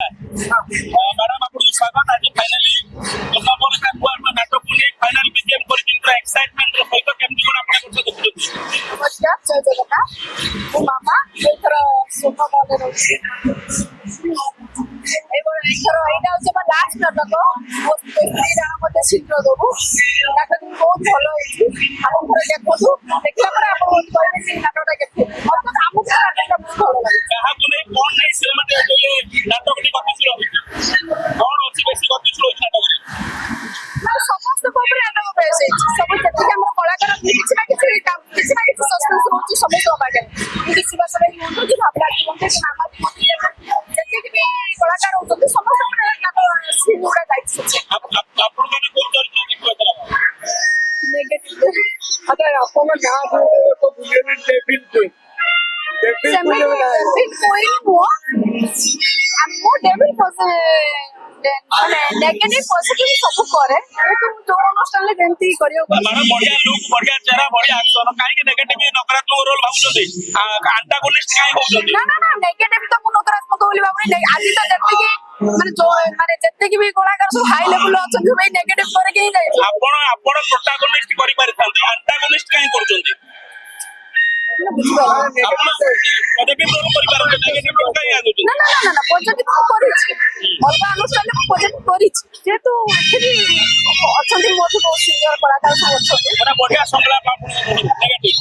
madam आपको स्वागत आज फाइनली नंबर का कुआर में नाटक को नहीं फाइनल बीजेम कर दिन का एक्साइटमेंट रो सहित केमती कोन आपन को देखुछी नमस्कार जय जगन्नाथ मो मामा एथर सुख मने रहउछि एथर एटा होछि हमर लास्ट नाटक मो स्त्री जाना मते शीघ्र देबो नाटक बहुत भलो होछि आपन घर देखबो देखला पर आपन बहुत कहबे से नाटकटा केते मतलब हमहु नाटकटा बहुत भलो लागे कहा को नहीं कोन नहीं से मते ये नाटक की बात सुनो कोन होछि बेसी बात सुनो नाटक समस्त कोबरे नाटक बेस होछि सब जति हमर कलाकार किछि ना किछि सस्पेंस होछि समस्त बागे किछि बा सब यूट्यूब की भावना होते कि नाम जति भी कलाकार होते समस्त नाटक सीन उडा दायित्व छै आपन माने कोन चरित्र देखबो तला नेगेटिव अगर आपको जहाँ तो बुलेट डेविल थे सेमी डेविल कोई हुआ हमको डेविल पसे माने नेगेटिव पॉजिटिव सब करे तो जो अनुष्ठान ले जेंती करियो माने बढ़िया लुक बढ़िया चेहरा बढ़िया एक्शन काहे के नेगेटिव नकारात्मक रोल भाबुछथि एंटागोनिस्ट काहे होछथि ना ना ना नेगेटिव तो मु नकारात्मक बोली बाबू नहीं आज तो जत्ते की माने जो माने जत्ते की भी कलाकार सब हाई लेवल अछन भाई नेगेटिव करे के ही जाय आपण प्रोटैगनिस्ट करि पारिथांती एंटागोनिस्ट काहे करछथि पॉजिटिव रोल करि पारते नेगेटिव रोल काहे आगुछथि ना ना ना ना पॉजिटिव तो करिछि अलगा अनुष्ठान में पॉजिटिव करिछि जेतु एथि अछन मोठो बहुत सीनियर कलाकार सब अछन बड़ा बढ़िया संलाप आपण नेगेटिव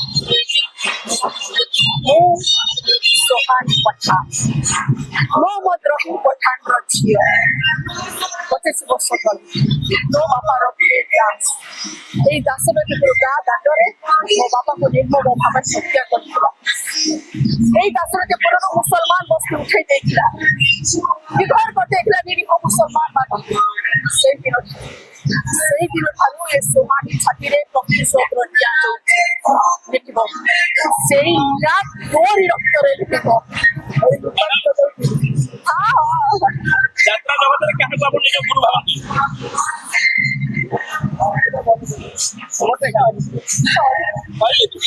ମୁଁ सोहान पठान ମୋ ମତ ରହି ପଠାନର ଝିଅ 25 ବର୍ଷ ତଳେ ମୋ ବାପାର ଡ୍ୟାନ୍ସ ଏଇ ଦାସରଥୀପୁର ଗାଁ ଦାଣ୍ଡରେ ମୋ ବାପାକୁ ନିର୍ମମ ଭାବେ ହତ୍ୟା କରିଥିଲା ଏଇ ଦାସରଥୀପୁରର ମୁସଲମାନ ବସ୍ତି ଉଠେଇ ଦେଇଥିଲା ବିଘର କରିଦେଇଥିଲା ନିରୀହ ମୁସଲମାନ ମାନଙ୍କୁ ସେଇ ଦିନ ଠାରୁ ଏ ସୋହାନୀ ଛାତିରେ ପ୍ରତିଶୋଧର ନିଆଁ ଜଳୁଛି ଦେଖିବ ସେଇ ନିଆଁ ତୋରି ରକ୍ତରେ ଦେଖିବ यात्रा जगत रे काहे बाबू निज गुरु भाबंती समझते पाइले तू